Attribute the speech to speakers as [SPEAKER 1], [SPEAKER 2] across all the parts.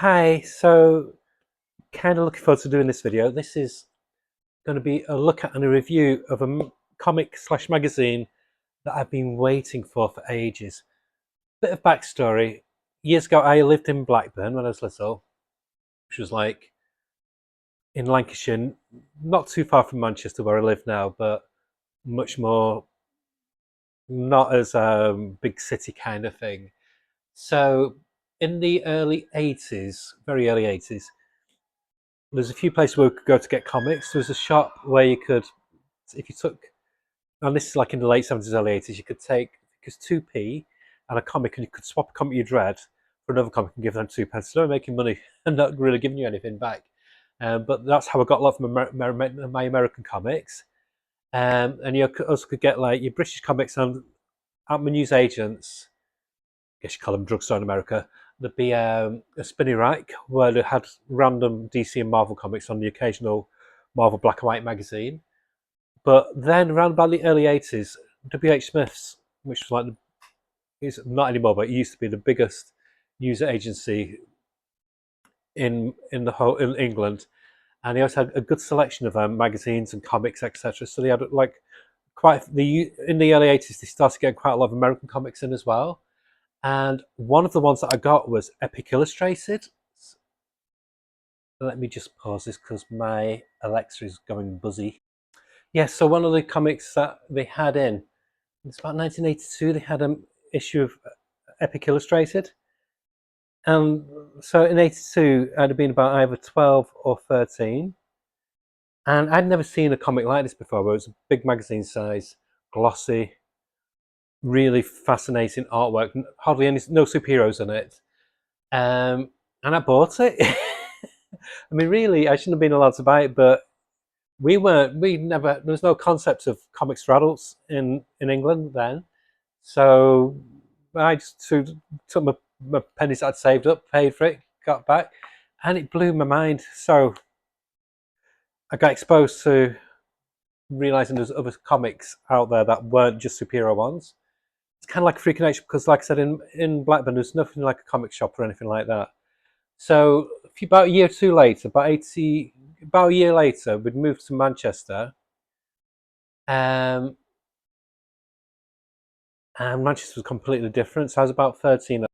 [SPEAKER 1] Hi, so kind of looking forward to doing this video. This is going to be a look at and a review of a comic slash magazine that I've been waiting for ages. Bit of backstory. Years ago, I lived in Blackburn when I was little, which was like in Lancashire, not too far from Manchester where I live now, but much more, not as big city kind of thing. So in the early 80s, very early 80s, there's a few places where we could go to get comics. There was a shop where you could, if you took, and this is like in the late 70s, early 80s, you could take, because 2p and a comic, and you could swap a comic you'd read for another comic and give them 2 pence. So they were making money and not really giving you anything back. But that's how I got a lot of my American comics. And you also could get like your British comics and at my news agents, I guess you call them drugstore in America, there'd be a spinning rack where they had random DC and Marvel comics on the occasional Marvel black and white magazine. But then around about the early 80s, WH Smith's, which was like, it's not anymore, but it used to be the biggest user agency in the whole in England, and they also had a good selection of magazines and comics, etc. So they had like quite the in the early 80s they started getting quite a lot of American comics in as well. And one of the ones that I got was Epic Illustrated. Let me just pause this because my Alexa is going buzzy. Yeah, so one of the comics that they had in, it's about 1982, they had an issue of Epic Illustrated. And so in 82, I'd have been about either 12 or 13. And I'd never seen a comic like this before, where it was a big magazine size, glossy, really fascinating artwork, hardly any, no superheroes in it. And I bought it. I mean, really, I shouldn't have been allowed to buy it, but we never, there was no concept of comics for adults in England then. So I just took my pennies that I'd saved up, paid for it, got back, and it blew my mind. So I got exposed to realizing there's other comics out there that weren't just superhero ones. It's kind of like a freak nature because, like I said, in Blackburn, there's nothing like a comic shop or anything like that. So about a year or two later, about a year later, we'd moved to Manchester, um, and Manchester was completely different. So I was about 13.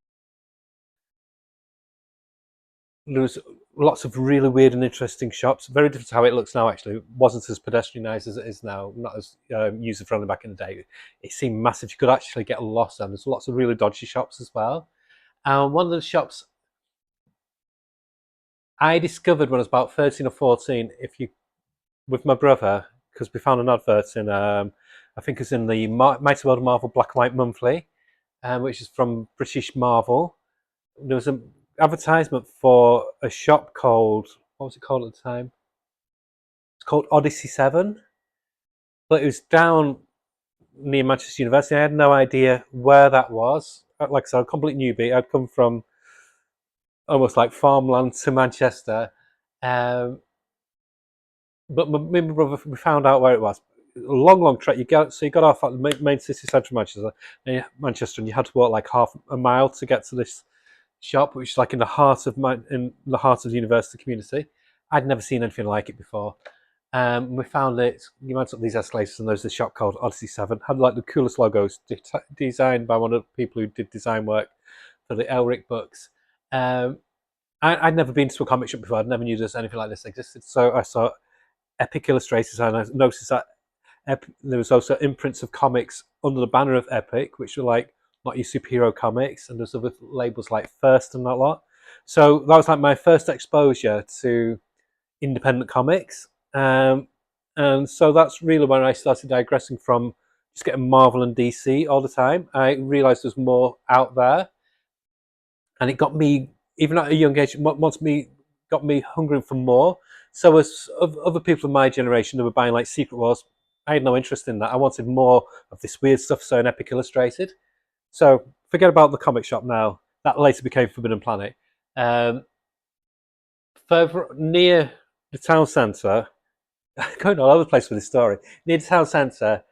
[SPEAKER 1] There was lots of really weird and interesting shops. Very different to how it looks now. Actually, it wasn't as pedestrianised as it is now. Not as user friendly back in the day. It seemed massive. You could actually get lost, and there's lots of really dodgy shops as well. And one of the shops I discovered when I was about 13 or 14, if you with my brother, because we found an advert in, I think it's in the Mighty World of Marvel Black and White Monthly, which is from British Marvel. There was an advertisement for a shop called, what was it called at the time? It's called Odyssey 7, but it was down near Manchester University. I had no idea where that was. Like I said, I'm a complete newbie. I'd come from almost like farmland to Manchester. Um, but me and my brother, we found out where it was. A long, long trek. You got off at the main city centre of Manchester, and you had to walk like half a mile to get to this shop, which is like in the heart of the university community. I'd never seen anything like it before. We found it. You went up these escalators, and there's this shop called Odyssey 7. Had like the coolest logos, designed by one of the people who did design work for the Elric books. Um, I'd never been to a comic shop before. I'd never knew there's anything like this existed. So I saw Epic Illustrators, and I noticed that there was also imprints of comics under the banner of Epic, which were like not your superhero comics, and there's other labels like First and that lot. So that was like my first exposure to independent comics, and so that's really when I started digressing from just getting Marvel and DC all the time. I realised there's more out there, and it got me, even at a young age, got me hungering for more. So as other people of my generation that were buying like Secret Wars, I had no interest in that. I wanted more of this weird stuff, so in Epic Illustrated. So forget about the comic shop now. That later became Forbidden Planet. Um, Further near the town centre, going all over the place with this story. Near the town centre,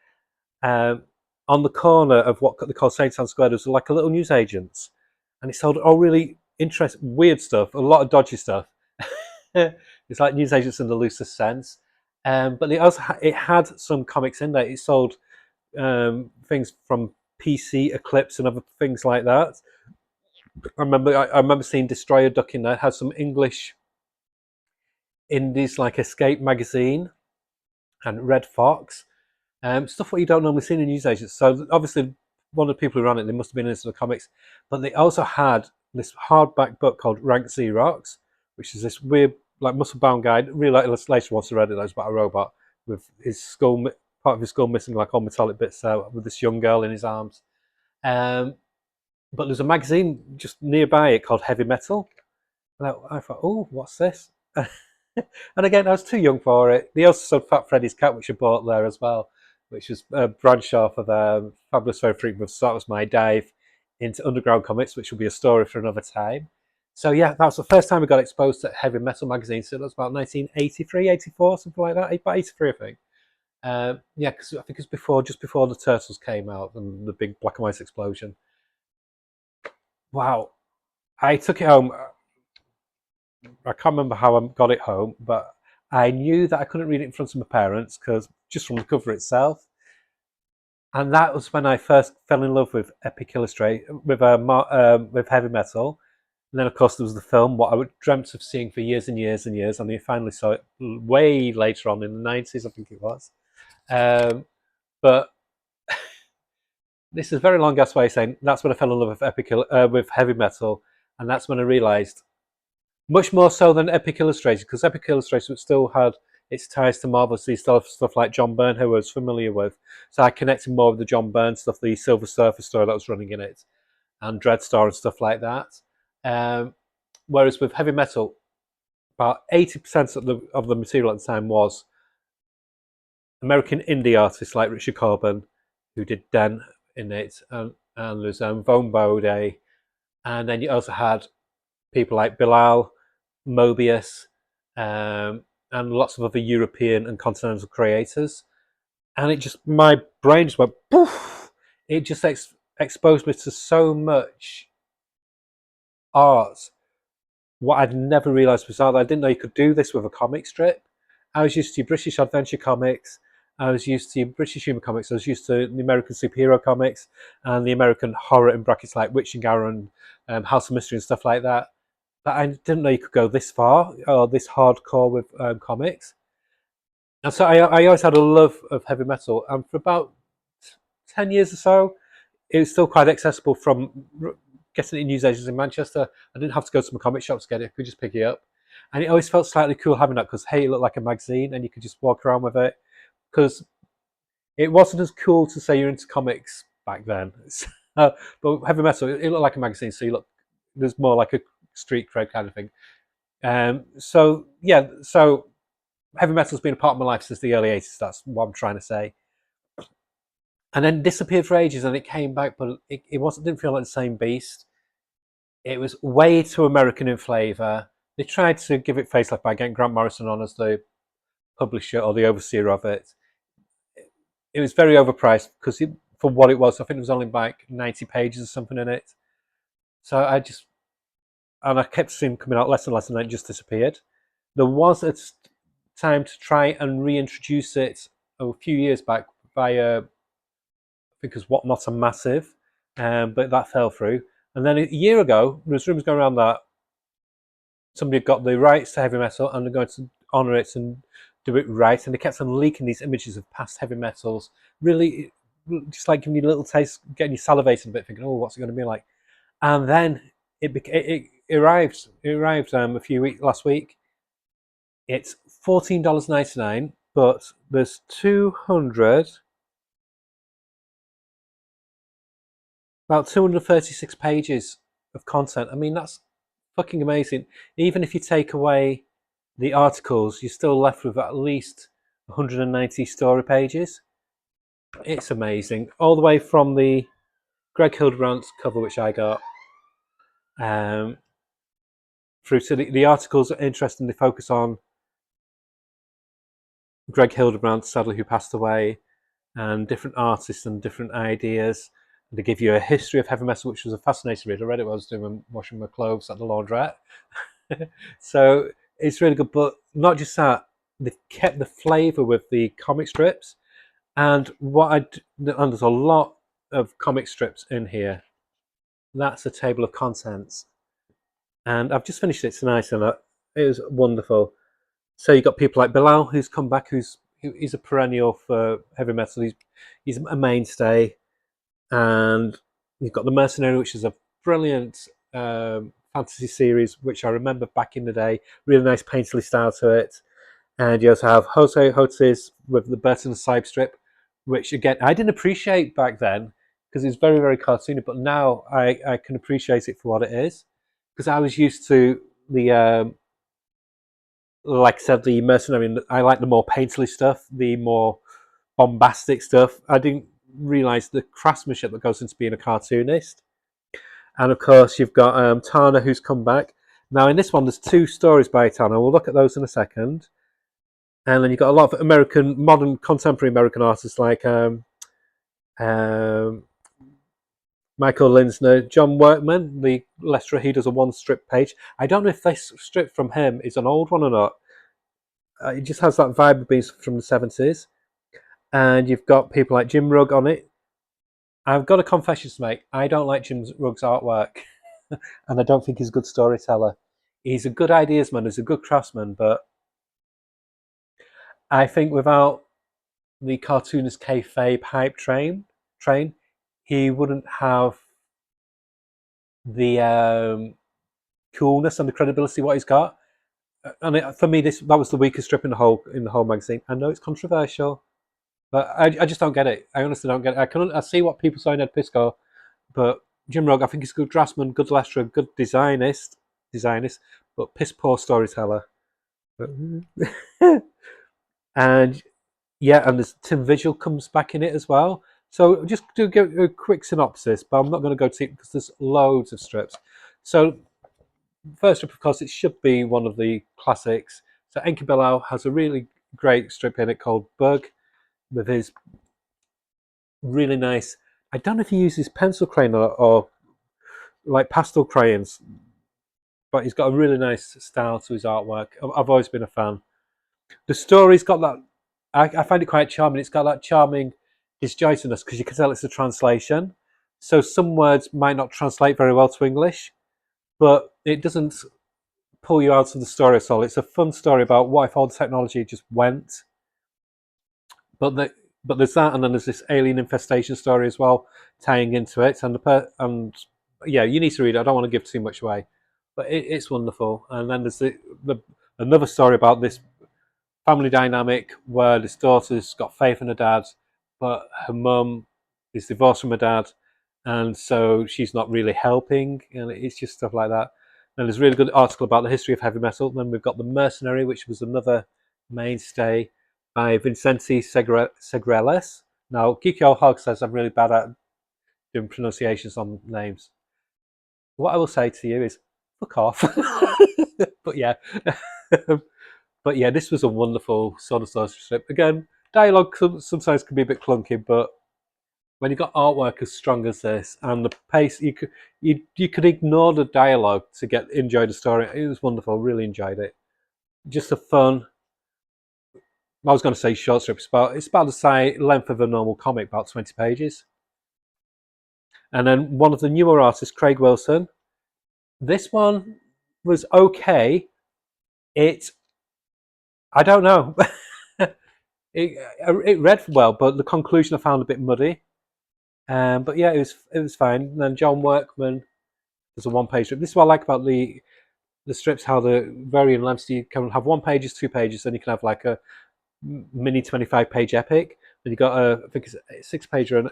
[SPEAKER 1] um, on the corner of what they call St. Anne Square, there's like a little newsagent's, and it sold all really weird stuff, a lot of dodgy stuff. It's like newsagents in the loosest sense. But they also it had some comics in there. It sold things from PC Eclipse and other things like that. I remember seeing Destroyer Duck in there. It had some English indies like Escape magazine and Red Fox. Stuff what you don't normally see in a newsagent. So obviously, one of the people who ran it, they must have been into the comics. But they also had this hardback book called Rank Xerox, which is this weird, like muscle-bound guy. Really like illustration once I read it. That was about a robot with his skull, part of his skull missing, like all metallic bits, with this young girl in his arms. But there's a magazine just nearby it called Heavy Metal. And I thought, oh, what's this? And again, I was too young for it. They also sold Fat Freddy's Cat, which I bought there as well, which was a branch off of Fabulous Very Frequent. So that was my dive into underground comics, which will be a story for another time. So yeah, that was the first time I got exposed to heavy metal magazines. So that was about 1983, 84, something like that. About 83, I think. Yeah, because I think it was just before the Turtles came out and the big black and white explosion. Wow. I took it home. I can't remember how I got it home, but I knew that I couldn't read it in front of my parents because just from the cover itself. And that was when I first fell in love with Epic Illustrate with heavy metal. And then, of course, there was the film, what I dreamt of seeing for years and years and years, and I finally saw it way later on in the 90s, I think it was. But this is a very long ass way of saying that's when I fell in love with with heavy metal, and that's when I realised, much more so than Epic Illustrated, because Epic Illustrated still had its ties to Marvel, so you still have stuff like John Byrne, who I was familiar with. So I connected more with the John Byrne stuff, the Silver Surfer story that was running in it, and Dreadstar and stuff like that. Whereas with heavy metal, about 80% of the material at the time was American indie artists like Richard Corbin, who did Den in it, and there's Von Bode, and then you also had people like Bilal, Mobius, and lots of other European and continental creators. And it just, my brain just went poof. It just exposed me to so much art. What I'd never realised was art. I didn't know you could do this with a comic strip. I was used to British adventure comics. I was used to British humor comics. I was used to the American superhero comics and the American horror in brackets like Witching Hour and House of Mystery and stuff like that. But I didn't know you could go this far or this hardcore with comics. And so I always had a love of heavy metal. And for about 10 years or so, it was still quite accessible from getting it in newsagents in Manchester. I didn't have to go to my comic shops to get it. I could just pick it up. And it always felt slightly cool having that because, hey, it looked like a magazine and you could just walk around with it. Because it wasn't as cool to say you're into comics back then. But heavy metal, it looked like a magazine. So there's more like a street cred kind of thing. So heavy metal's been a part of my life since the early 80s. That's what I'm trying to say. And then disappeared for ages, and it came back, but it didn't feel like the same beast. It was way too American in flavour. They tried to give it facelift by getting Grant Morrison on as the publisher or the overseer of it. It was very overpriced because for what it was, I think it was only like 90 pages or something in it. So I kept seeing coming out less and less, and then it just disappeared. There was a time to try and reintroduce it a few years back via, I think it was Whatnot and Massive, but that fell through. And then a year ago, there was rumours going around that somebody had got the rights to heavy metal and they're going to honour it and do it right. And they kept on leaking these images of past heavy metals, really just like giving you a little taste, getting you salivating a bit, thinking, oh, what's it going to be like? And then it arrived. It arrived last week. It's $14.99, but there's 236 pages of content. I mean, that's fucking amazing. Even if you take away the articles, you're still left with at least 190 story pages. It's amazing. All the way from the Greg Hildebrandt cover, which I got, through to the articles are interesting. They focus on Greg Hildebrandt, sadly, who passed away, and different artists and different ideas. They give you a history of heavy metal, which was a fascinating read. I read it while I was doing washing my clothes at the laundrette. So it's really good. But not just that, they've kept the flavour with the comic strips. And and there's a lot of comic strips in here. That's a table of contents. And I've just finished it tonight, and it was wonderful. So you've got people like Bilal, who's come back, he's a perennial for heavy metal. He's a mainstay, and you've got the Mercenary, which is a brilliant fantasy series, which I remember back in the day. Really nice painterly style to it. And you also have Jose Hotis with the Burton Saib strip, which again I didn't appreciate back then because it's very very cartoony. But now I can appreciate it for what it is, because I was used to the like I said, the Mercenary. I like the more painterly stuff, the more bombastic stuff. I didn't realize the craftsmanship that goes into being a cartoonist. And of course, you've got Tana, who's come back. Now, in this one, there's 2 stories by Tana. We'll look at those in a second. And then you've got a lot of modern, contemporary American artists like um, Michael Linsner, John Workman, the Lester. He does a 1-strip page. I don't know if this strip from him is an old one or not. It just has that vibe of being from the 70s. And you've got people like Jim Rugg on it. I've got a confession to make. I don't like Jim Rugg's artwork, and I don't think he's a good storyteller. He's a good ideas man, he's a good craftsman, but I think without the cartoonist kayfabe hype train, he wouldn't have the coolness and the credibility what he's got. And for me, that was the weakest strip in the whole magazine. I know it's controversial, but I just don't get it. I honestly don't get it. I see what people say in Ed Pisco, but Jim Rugg, I think he's a good draftsman, good illustrator, good designist, but piss poor storyteller. And yeah, and there's Tim Vigil comes back in it as well. So just to give a quick synopsis, but I'm not going to go to it because there's loads of strips. So first strip, of course, it should be one of the classics. So Enki Bilal has a really great strip in it called Bug, with his really nice. I don't know if he uses pencil crayon or like pastel crayons, but he's got a really nice style to his artwork. I've always been a fan. The story's got that. I find it quite charming. It's got that charming disjointedness because you can tell it's a translation. So some words might not translate very well to English, but it doesn't pull you out of the story at all. It's a fun story about what if all the technology just went. But there's that, and then there's this alien infestation story as well, tying into it. And yeah, you need to read it. I don't want to give too much away, but it's wonderful. And then there's another story about this family dynamic where this daughter's got faith in her dad, but her mum is divorced from her dad, and so she's not really helping, and it's just stuff like that. And there's a really good article about the history of heavy metal. Then we've got The Mercenary, which was another mainstay by Vincenti Segreles. Now, Kikyo Hog says I'm really bad at doing pronunciations on names. What I will say to you is, fuck off. But yeah. But yeah, this was a wonderful sort of social strip. Again, dialogue sometimes can be a bit clunky, but when you've got artwork as strong as this and the pace, you could ignore the dialogue to enjoy the story. It was wonderful. Really enjoyed it. Just a fun. I was going to say short strip. It's about the size length of a normal comic, about 20 pages. And then one of the newer artists, Craig Wilson. This one was okay. I don't know. It read well, but the conclusion I found a bit muddy. But yeah, it was fine. And then John Workman, there's a 1-page strip. This is what I like about the strips, how they're varying lengths. You can have 1 pages, 2 pages, then you can have like a mini 25-page epic. Then you got I think it's a 6-pager and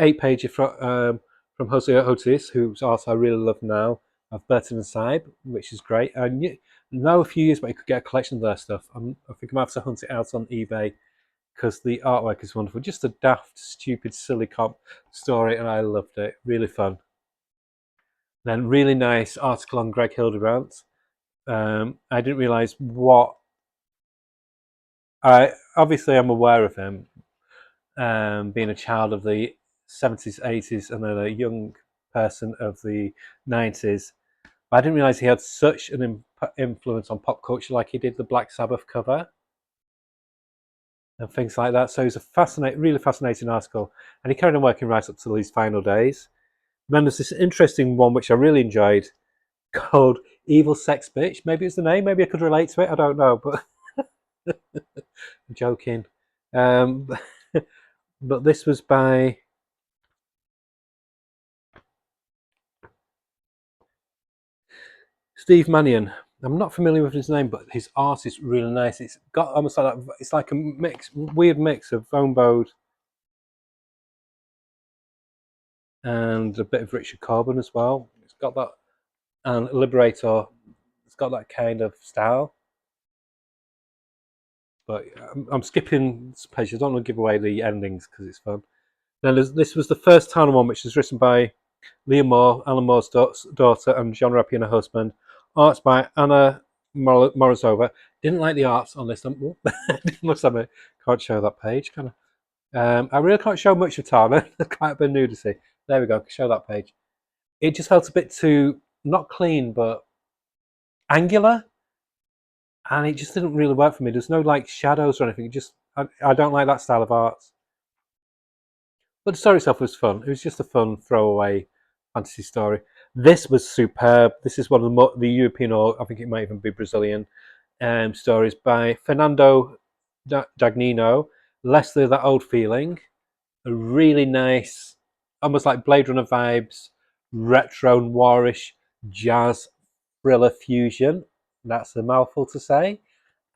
[SPEAKER 1] 8-pager from Jose Otis, whose art I really love now. Of Burton and Saib, which is great. And now a few years back, you could get a collection of their stuff. I think I'm gonna have to hunt it out on eBay because the artwork is wonderful. Just a daft, stupid, silly cop story, and I loved it. Really fun. Then really nice article on Greg Hildebrandt. I didn't realise what Obviously I'm aware of him, being a child of the 70s, 80s, and then a young person of the 90s. But I didn't realize he had such an influence on pop culture, like he did the Black Sabbath cover and things like that. So it was a really fascinating article, and he carried on working right up to his final days. And then there's this interesting one which I really enjoyed called "Evil Sex Bitch." Maybe it's the name. Maybe I could relate to it. I don't know, but I'm joking. Um, but this was by Steve Mannion. I'm not familiar with his name, but his art is really nice. It's got almost like that, it's like a weird mix of Von Bode and a bit of Richard Corbin as well. It's got that, and Liberator. It's got that kind of style. But I'm skipping pages. I don't want to give away the endings because it's fun. Then this was the first Tana one, which was written by Leah Moore, Alan Moore's daughter, and John Rappy and her husband. Arts by Anna Morozova. Didn't like the arts on this. Must admit, can't show that page, can I? I really can't show much of Tana. There's quite a bit of nudity. There we go. Show that page. It just felt a bit too not clean, but angular, and it just didn't really work for me. There's no like shadows or anything. I don't like that style of art. But the story itself was fun. It was just a fun throwaway fantasy story. This was superb. This is one of the European, or I think it might even be Brazilian, stories by Fernando Dagnino. Leslie, That Old Feeling. A really nice, almost like Blade Runner vibes, retro noirish jazz thriller fusion. That's a mouthful to say.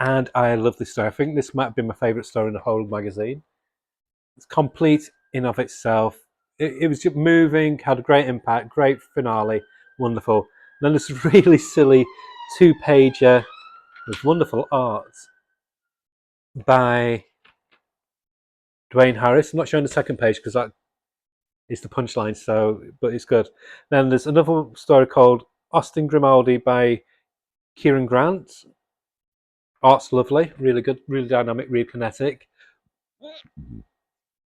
[SPEAKER 1] And I love this story. I think this might be my favourite story in the whole magazine. It's complete in of itself. It was just moving, had a great impact, great finale, wonderful. Then this really silly two-pager with wonderful art by Dwayne Harris. I'm not showing the second page because that is the punchline, so but it's good. Then there's another story called Austin Grimaldi by Kieran Grant. Art's lovely, really good, really dynamic, really kinetic.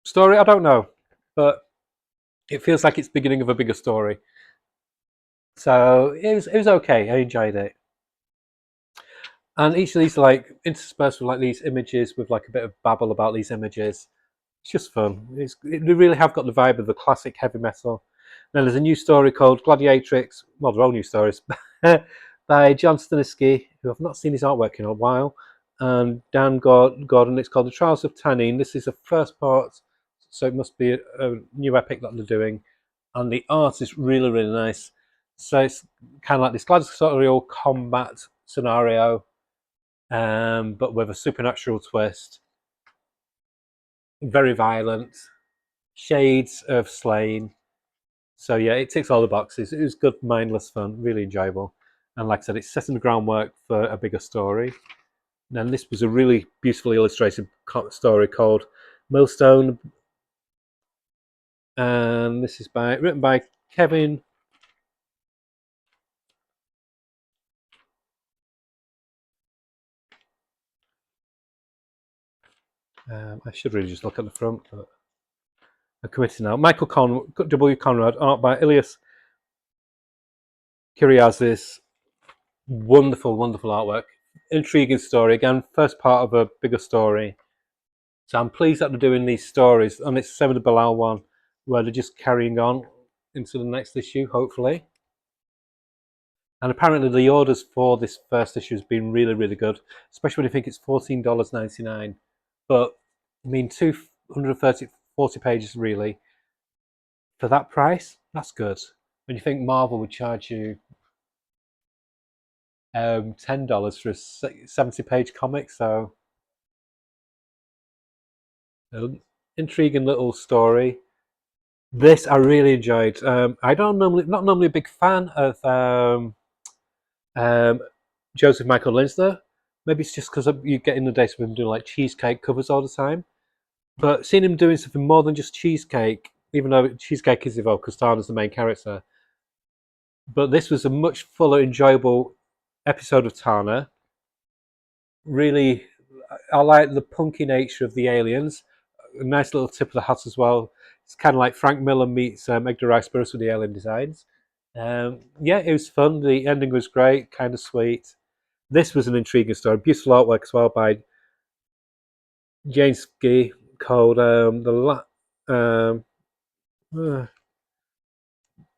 [SPEAKER 1] Story, I don't know, but it feels like it's the beginning of a bigger story. So it was okay. I enjoyed it. And each of these are like interspersed with like these images with like a bit of babble about these images. It's just fun. They really have got the vibe of the classic heavy metal. Then there's a new story called Gladiatrix. Well, they're all new stories by John Staniski, who I've not seen his artwork in a while, and Dan Gordon. It's called The Trials of Tanine. This is the first part, so it must be a new epic that they're doing. And the art is really, really nice. So it's kind of like this gladiatorial combat scenario, but with a supernatural twist. Very violent, shades of Slain. So yeah, it ticks all the boxes. It was good, mindless fun, really enjoyable. And like I said, it's setting the groundwork for a bigger story. And this was a really beautifully illustrated story called Millstone. And this is written by Kevin. I should really just look at the front, but I'm committed now. Michael W. Conrad, art by Ilias Kyriazis. Wonderful, wonderful artwork. Intriguing story. Again, first part of a bigger story. So I'm pleased that they're doing these stories, and it's the same with the Bilal one, where they're just carrying on into the next issue, hopefully. And apparently the orders for this first issue has been really, really good, especially when you think it's $14.99. But I mean, 40 pages really for that price. That's good. When you think Marvel would charge you $10 for a 70-page comic, so intriguing little story. This I really enjoyed. I don't not normally a big fan of Joseph Michael Linsner. Maybe it's just because you get in the days of him doing like cheesecake covers all the time. But seeing him doing something more than just cheesecake, even though cheesecake is involved because Tana's the main character, but this was a much fuller, enjoyable episode of Tana. Really, I like the punky nature of the aliens. A nice little tip of the hat as well. It's kind of like Frank Miller meets Edgar Rice Burroughs with the alien designs. Yeah, it was fun. The ending was great, kind of sweet. This was an intriguing story. Beautiful artwork as well by James Gee, called uh,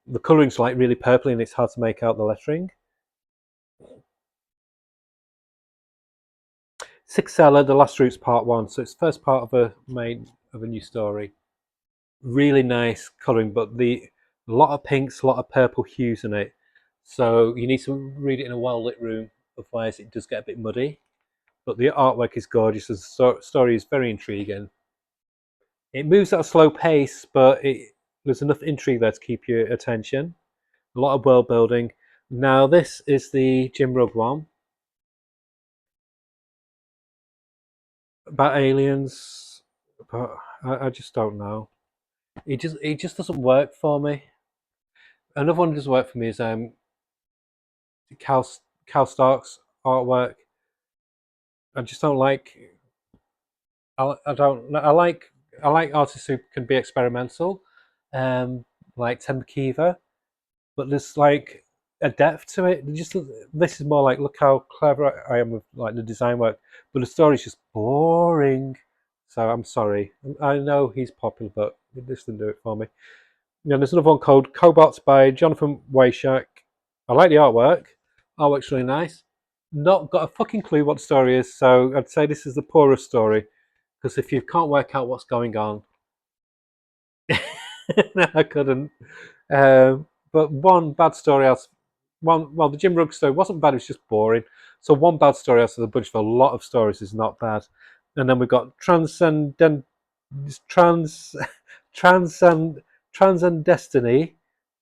[SPEAKER 1] the colouring's like really purpley and it's hard to make out the lettering. Six Seller, The Last Roots Part 1. So it's the first part of a new story. Really nice colouring, but a lot of pinks, a lot of purple hues in it. So you need to read it in a well lit room, otherwise it does get a bit muddy. But the artwork is gorgeous. The story is very intriguing. It moves at a slow pace, but there's enough intrigue there to keep your attention. A lot of world building. Now this is the Jim Rugg one about aliens, but I just don't know. It just doesn't work for me. Another one that doesn't work for me is Cal Cal Stark's artwork. I just don't like. I don't. I like artists who can be experimental, like Tim McKeever, but there's like a depth to it. Just this is more like, look how clever I am with like the design work, but the story's just boring. So I'm sorry. I know he's popular, but this didn't do it for me. Yeah, there's another one called Cobots by Jonathan Weishak. I like the artwork. Artwork's really nice. Not got a fucking clue what the story is, so I'd say this is the poorest story. Because if you can't work out what's going on, no, I couldn't. But one bad story else. Well, the Jim Rugg story wasn't bad; it was just boring. So one bad story out of the bunch of a lot of stories is not bad. And then we've got Trans Transcend Destiny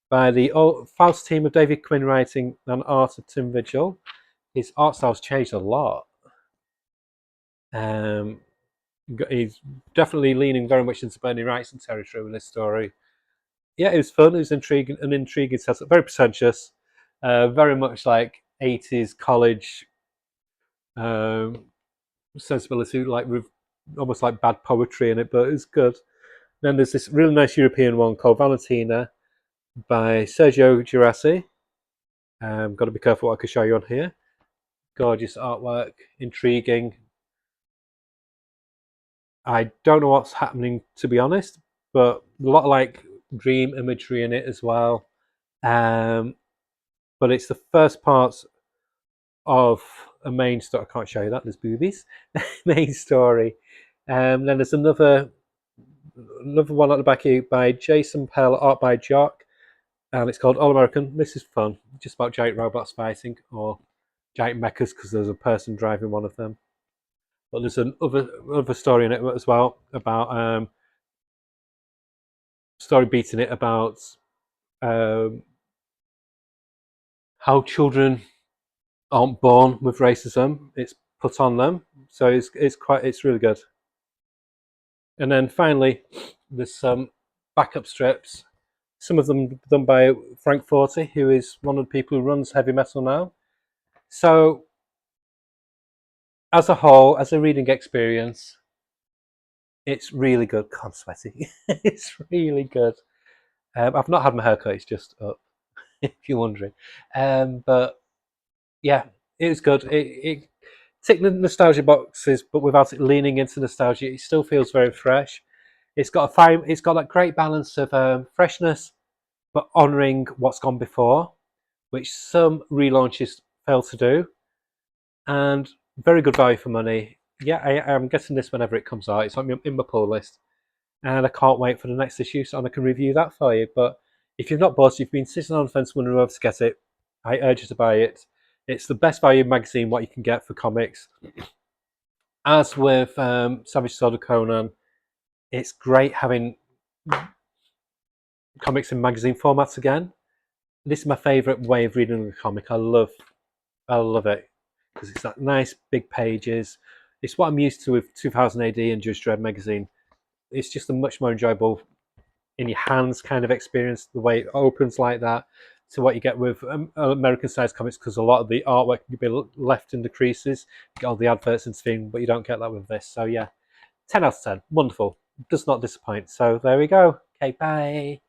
[SPEAKER 1] by the Faust team of David Quinn writing and art of Tim Vigil. His art style's changed a lot. Um, he's definitely leaning very much into Bernie Wrightson territory with this story. Yeah, it was fun. It was intriguing, an intriguing setup. Very pretentious, very much like 80s college um, sensibility, like with almost like bad poetry in it, but it's good. Then there's this really nice European one called Valentina by Sergio Girassi. Got to be careful what I can show you on here. Gorgeous artwork, intriguing. I don't know what's happening, to be honest, but a lot of like dream imagery in it as well. But it's the first parts of a main story. I can't show you that. There's boobies. Main story. Then there's another one at the back here by Jason Pell, art by Jock, and it's called All American. This is fun. Just about giant robots fighting or giant mechas because there's a person driving one of them. But there's another story in it as well about story beating it about um, how children aren't born with racism; it's put on them. So it's really good. And then finally, there's some backup strips. Some of them done by Frank Forte, who is one of the people who runs Heavy Metal now. So, as a whole, as a reading experience, it's really good. God, sweaty. It's really good. I've not had my haircut; it's just up, if you're wondering. But yeah, it was good. It ticked the nostalgia boxes, but without it leaning into nostalgia, it still feels very fresh. It's got it's got that great balance of freshness, but honouring what's gone before, which some relaunches fail to do, and very good value for money. Yeah, I am getting this whenever it comes out. It's on in my pull list, and I can't wait for the next issue so I can review that for you. But if you've not bought it, you've been sitting on the fence wondering whether to get it, I urge you to buy it. It's the best value magazine what you can get for comics. As with Savage Sword of Conan, it's great having comics in magazine formats again. This is my favourite way of reading a comic. I love it because it's that nice big pages. It's what I'm used to with 2000 AD and Judge Dredd magazine. It's just a much more enjoyable in your hands kind of experience. The way it opens like that, to what you get with American sized comics, because a lot of the artwork can be left in the creases, you get all the adverts and thing, but you don't get that with this. So yeah, 10 out of 10, wonderful, does not disappoint. So there we go. Okay, bye.